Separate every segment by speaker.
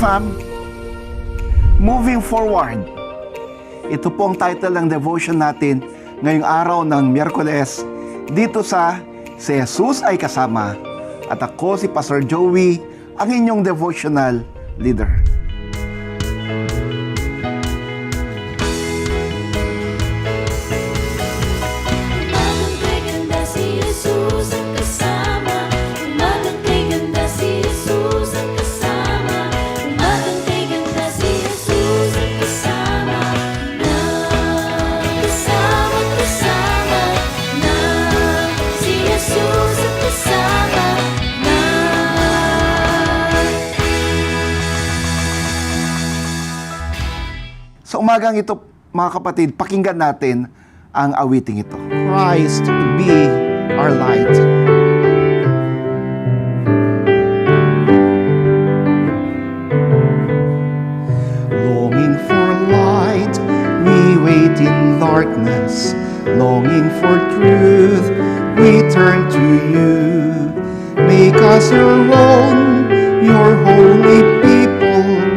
Speaker 1: fam! Moving forward. Ito po ang title ng devotion natin ngayong araw ng Miyerkules dito sa Si Jesus ay Kasama. At ako si Pastor Joey, ang inyong devotional leader. Sa umagang ito, mga kapatid, pakinggan natin ang awiting ito. Christ be our light. Longing for light, we wait in darkness. Longing for truth, we turn to you. Make us your own, your holy people,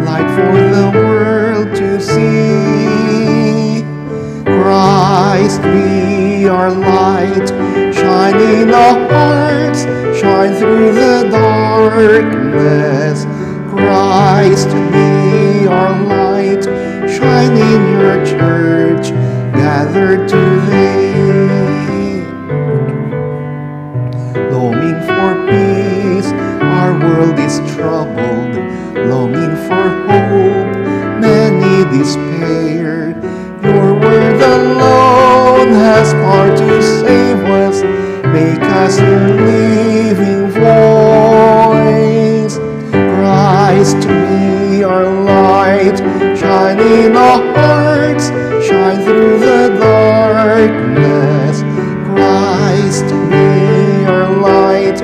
Speaker 1: light for the world to see. Christ be our light, shine in our hearts, shine through the darkness. Christ be our light, shine in your church, gathered today. Longing for peace, our world is troubled. Longing for hope, many despair. Your word alone has power to save us. Make us your living voice. Christ be our light, shine in our hearts, shine through the darkness. Christ be our light,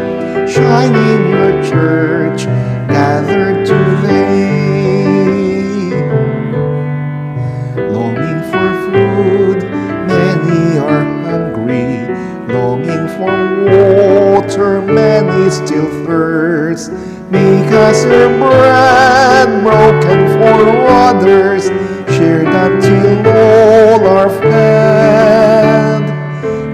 Speaker 1: shine in your church, gathered today. Longing for food, many are hungry. Longing for water, many still thirst. Make us your bread, broken for others, shared until all are fed.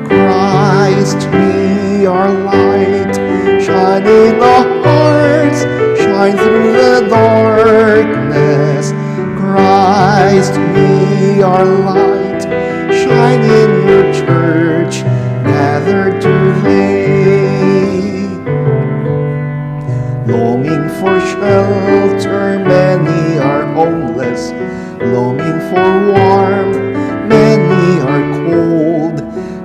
Speaker 1: Christ be our light, shine in our hearts, shine through the darkness. Christ be our light, shine in your church, gathered today. Longing for shelter, many are homeless. Longing for warmth, many are cold.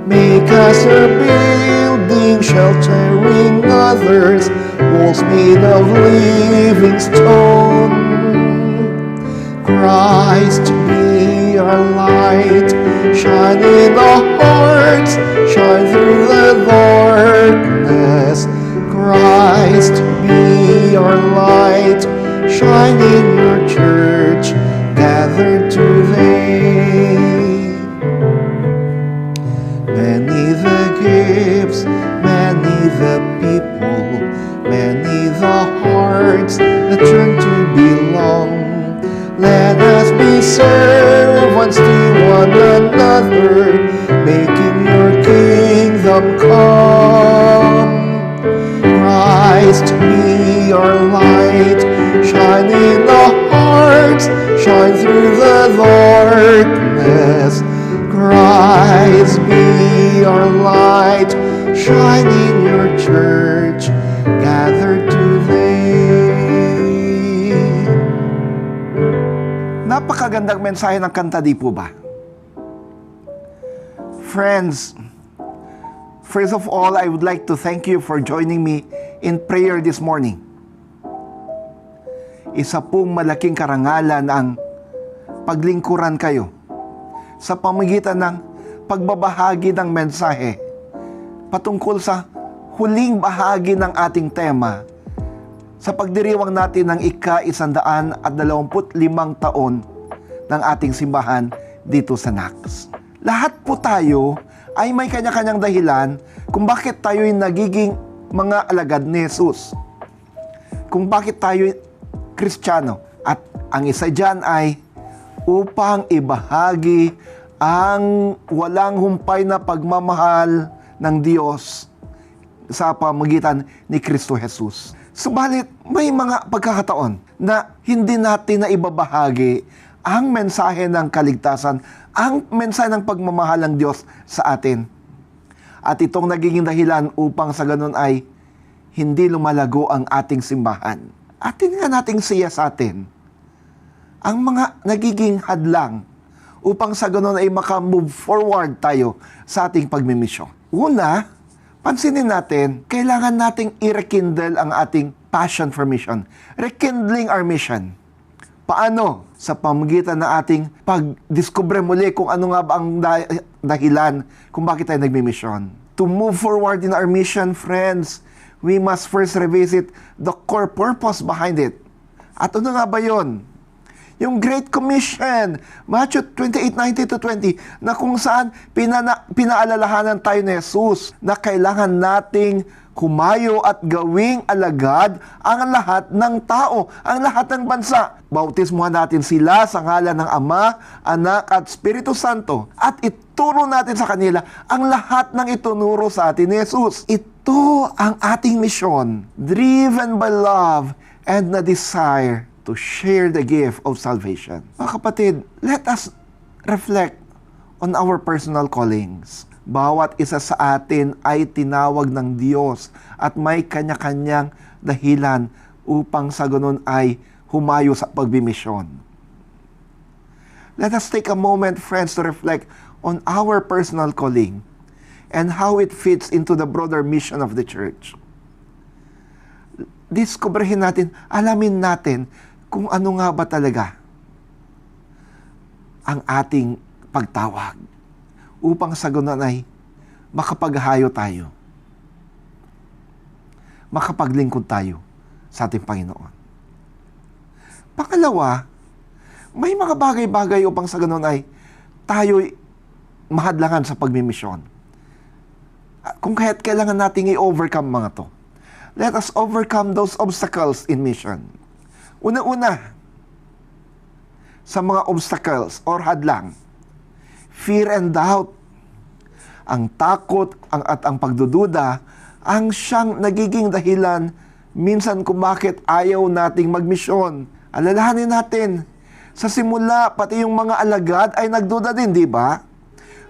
Speaker 1: Make us a building sheltering others, walls made of living stone. Christ be our light, shine in our hearts, shine through the darkness. Christ be our light, shine in your church, gathered today. Many the gifts, many the people, many the hearts that turn to belong. Let us be servants to one another, making your kingdom come. Christ be our light, shine in our hearts, shine through the darkness. Christ be our light, shine in your church, gathered today. Napakagandang mensahe ng kanta, di po ba? Friends, first of all, I would like to thank you for joining me in prayer this morning. Isa pong malaking karangalan ang paglingkuran kayo sa pamagitan ng pagbabahagi ng mensahe patungkol sa huling bahagi ng ating tema sa pagdiriwang natin ng ika-125 taon ng ating simbahan dito sa NACS. Lahat po tayo ay may kanya-kanyang dahilan kung bakit tayo'y nagiging mga alagad ni Jesus. Kung bakit tayo Kristiyano. At ang isa dyan ay upang ibahagi ang walang humpay na pagmamahal ng Diyos sa pamamagitan ni Kristo Jesus. Subalit, may mga pagkakataon na hindi natin na ibabahagi ang mensahe ng kaligtasan, ang mensahe ng pagmamahal ng Diyos sa atin. At itong nagiging dahilan upang sa ganun ay hindi lumalago ang ating simbahan. Atin nga nating siya sa atin ang mga nagiging hadlang upang sa ganun ay maka-move forward tayo sa ating pagmimisyon. Una, pansinin natin, kailangan nating i-rekindle ang ating passion for mission. Rekindling our mission. Paano? Sa pamamagitan ng ating pag-discover muli kung ano nga ba ang dahilan kung bakit tayo nagmimisyon. To move forward in our mission, friends, we must first revisit the core purpose behind it. At ano nga ba yun? Yung Great Commission, Matthew 28:19-20, na kung saan pinaalalahanan tayo ni Jesus na kailangan nating humayo at gawing alagad ang lahat ng tao, ang lahat ng bansa. Bautismuhan natin sila sa ngalan ng Ama, Anak at Espiritu Santo at ituro natin sa kanila ang lahat ng itunuro sa atin ni Jesus. Ito ang ating misyon, driven by love and the desire to share the gift of salvation. Mga kapatid, let us reflect on our personal callings. Bawat isa sa atin ay tinawag ng Diyos at may kanya-kanyang dahilan upang sa ganun ay humayo sa pagbimisyon. Let us take a moment, friends, to reflect on our personal calling and how it fits into the broader mission of the church. Diskubrehin natin, alamin natin kung ano nga ba talaga ang ating pagtawag upang sa ganun ay makapaghayo tayo, makapaglingkod tayo sa ating Panginoon. Pangalawa, may mga bagay-bagay upang sa ganun ay tayo'y mahadlangan sa pagmimisyon. Kung kaya't kailangan nating i-overcome mga to. Let us overcome those obstacles in mission. Una-una, sa mga obstacles or hadlang, fear and doubt, ang takot at ang pagdududa, ang siyang nagiging dahilan minsan kung bakit ayaw nating magmisyon. Alalahanin natin, sa simula, pati yung mga alagad ay nagduda din, di ba?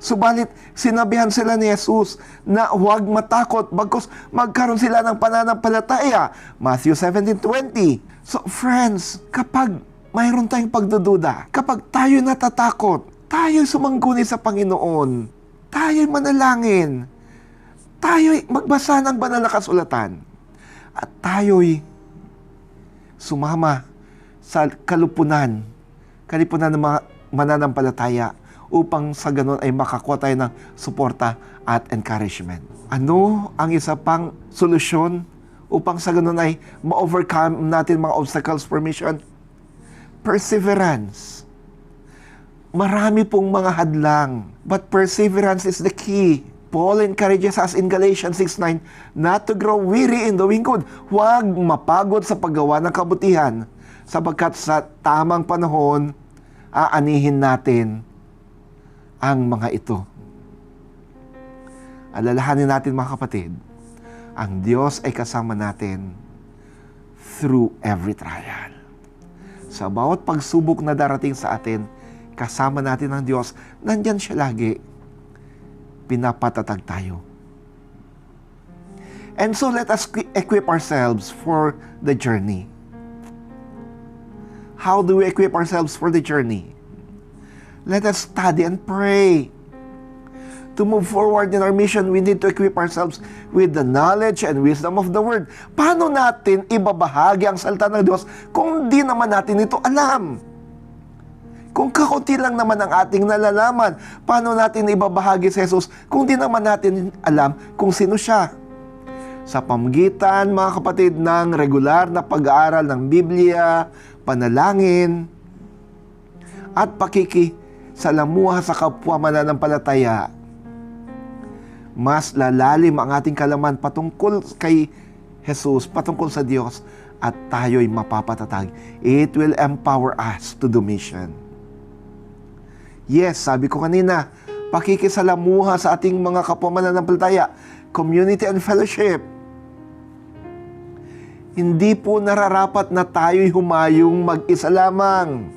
Speaker 1: Subalit, sinabihan sila ni Jesus na huwag matakot bagkus magkaroon sila ng pananampalataya. Matthew 17:20. So, friends, kapag mayroon tayong pagdududa, kapag tayo natatakot, tayo sumangguni sa Panginoon, tayo manalangin, tayo magbasa ng banal na kasulatan, at tayo'y sumama sa kalipunan ng mga mananampalataya upang sa ganun ay makakuha tayo ng suporta at encouragement. Ano ang isa pang solusyon upang sa ganun ay ma-overcome natin mga obstacles for mission? Perseverance. Marami pong mga hadlang, but perseverance is the key. Paul encourages us in Galatians 6:9 not to grow weary in doing good. Huwag mapagod sa paggawa ng kabutihan, sapagkat sa tamang panahon, aanihin natin ang mga ito. Alalahanin natin mga kapatid, ang Diyos ay kasama natin through every trial. Sa bawat pagsubok na darating sa atin, kasama natin ang Diyos, nandyan siya lagi. Pinapatatag tayo. And so let us equip ourselves for the journey. How do we equip ourselves for the journey? Let us study and pray. To move forward in our mission, we need to equip ourselves with the knowledge and wisdom of the Word. Paano natin ibabahagi ang salita ng Diyos kung di naman natin ito alam? Kung kakunti lang naman ang ating nalalaman, paano natin ibabahagi si Jesus kung di naman natin alam kung sino siya? Sa pamamagitan, mga kapatid, ng regular na pag-aaral ng Biblia, panalangin, at pakikisalamuha sa kapwa mananampalataya, mas lalalim ang ating kalaman patungkol kay Jesus, patungkol sa Diyos, at tayo'y mapapatatag. It will empower us to do mission. Yes, sabi ko kanina, pakikisalamuha sa ating mga kapwa mananampalataya, community and fellowship. Hindi po nararapat na tayo'y humayong mag-isa lamang.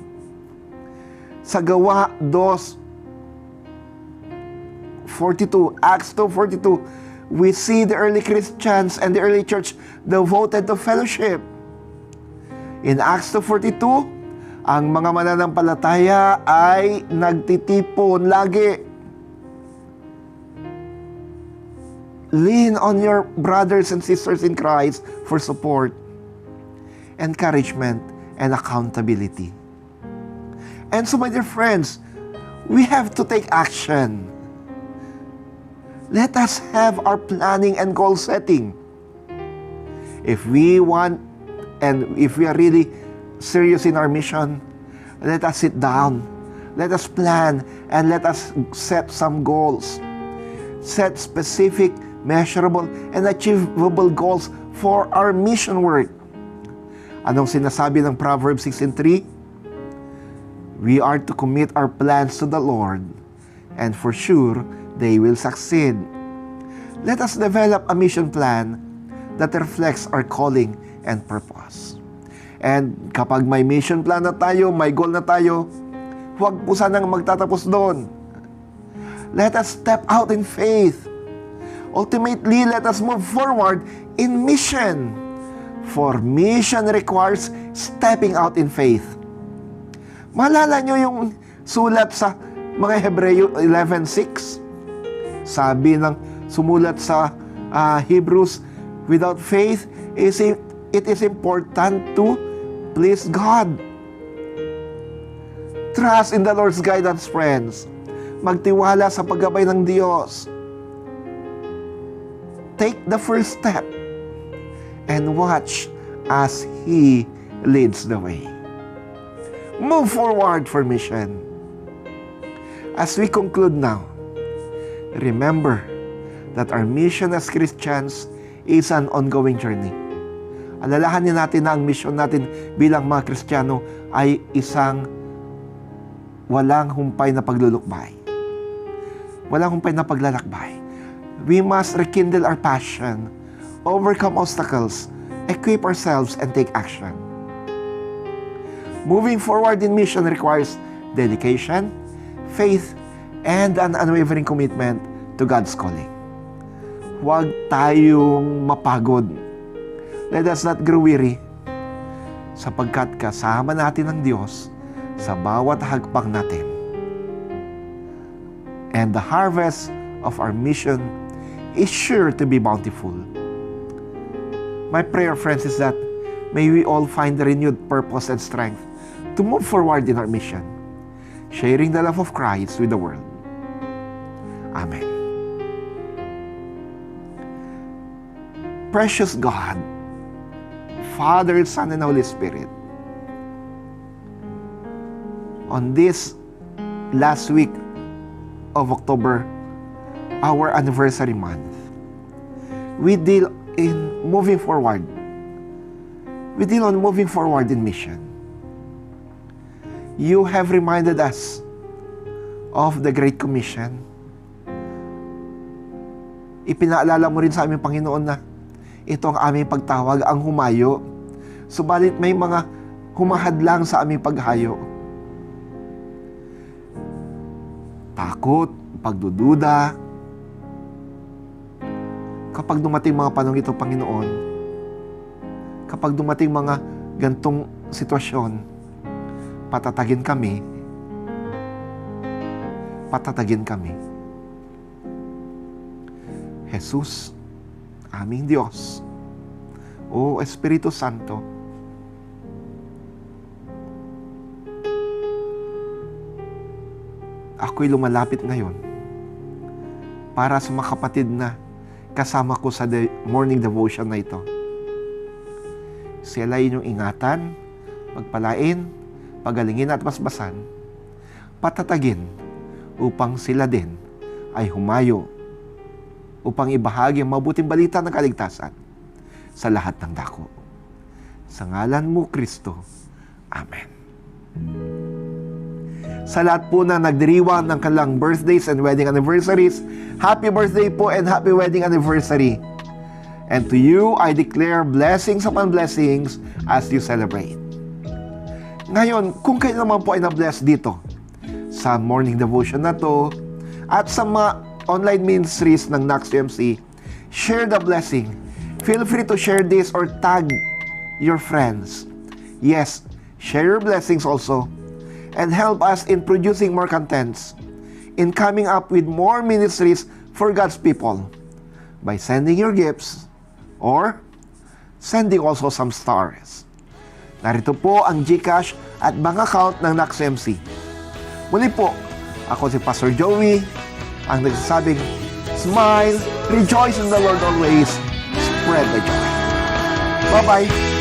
Speaker 1: Sa Gawa 2:42, Acts 2:42, we see the early Christians and the early church devoted to fellowship. In Acts 2:42, ang mga mananampalataya ay nagtitipon lagi. Lean on your brothers and sisters in Christ for support, encouragement, and accountability. And so, my dear friends, we have to take action. Let us have our planning and goal setting. If we want and if we are really serious in our mission, let us sit down, let us plan, and let us set some goals. Set specific, measurable, and achievable goals for our mission work. Anong sinasabi ng Proverbs 16:3? We are to commit our plans to the Lord, and for sure, they will succeed. Let us develop a mission plan that reflects our calling and purpose. And kapag may mission plan na tayo, may goal na tayo, huwag po sanang magtatapos doon. Let us step out in faith. Ultimately, let us move forward in mission. For mission requires stepping out in faith. Maalala nyo yung sulat sa mga Hebreo 11:6? Sabi ng sumulat sa Hebrews, without faith, it is important to please God. Trust in the Lord's guidance, friends. Magtiwala sa paggabay ng Diyos. Take the first step and watch as He leads the way. Move forward for mission. As we conclude now, remember that our mission as Christians is an ongoing journey. Alalahanin natin na ang mission natin bilang mga Kristiyano ay isang walang humpay na paglulukbay. Walang humpay na paglalakbay. We must rekindle our passion, overcome obstacles, equip ourselves, and take action. Moving forward in mission requires dedication, faith, and an unwavering commitment to God's calling. Huwag tayong mapagod. Let us not grow weary, sapagkat kasama natin ang Diyos sa bawat hagpang natin. And the harvest of our mission is sure to be bountiful. My prayer, friends, is that may we all find the renewed purpose and strength to move forward in our mission, sharing the love of Christ with the world. Amen. Precious God, Father, Son, and Holy Spirit, on this last week of October, our anniversary month, we deal in moving forward. We deal on moving forward in mission. You have reminded us of the Great Commission. Ipinaalala mo rin sa aming Panginoon na ito ang aming pagtawag, ang humayo. Subalit may mga humahadlang sa aming paghayo. Takot, pagdududa. Kapag dumating mga panahon ito, Panginoon, kapag dumating mga gantong sitwasyon, patatagin kami. Patatagin kami. Jesus, aming Diyos, o Espiritu Santo, ako'y lumalapit ngayon para sa mga kapatid na kasama ko sa morning devotion na ito. Sila inyong ingatan, magpalain, pagalingin at basbasan, patatagin upang sila din ay humayo upang ibahagi ang mabuting balita ng kaligtasan sa lahat ng dako. Sa ngalan mo, Kristo. Amen. Sa lahat po na nagdiriwang ng kanilang birthdays and wedding anniversaries, happy birthday po and happy wedding anniversary. And to you, I declare blessings upon blessings as you celebrate. Ngayon, kung kayo naman po ay na-bless dito sa morning devotion na to at sa mga online ministries ng Nax UMC, share the blessing. Feel free to share this or tag your friends. Yes, share your blessings also and help us in producing more contents, in coming up with more ministries for God's people by sending your gifts or sending also some stars. Narito po ang GCash at bank account ng Nax UMC. Muli po, ako si Pastor Joey, ang nagsasabing, smile, rejoice in the Lord always, spread the joy. Bye-bye!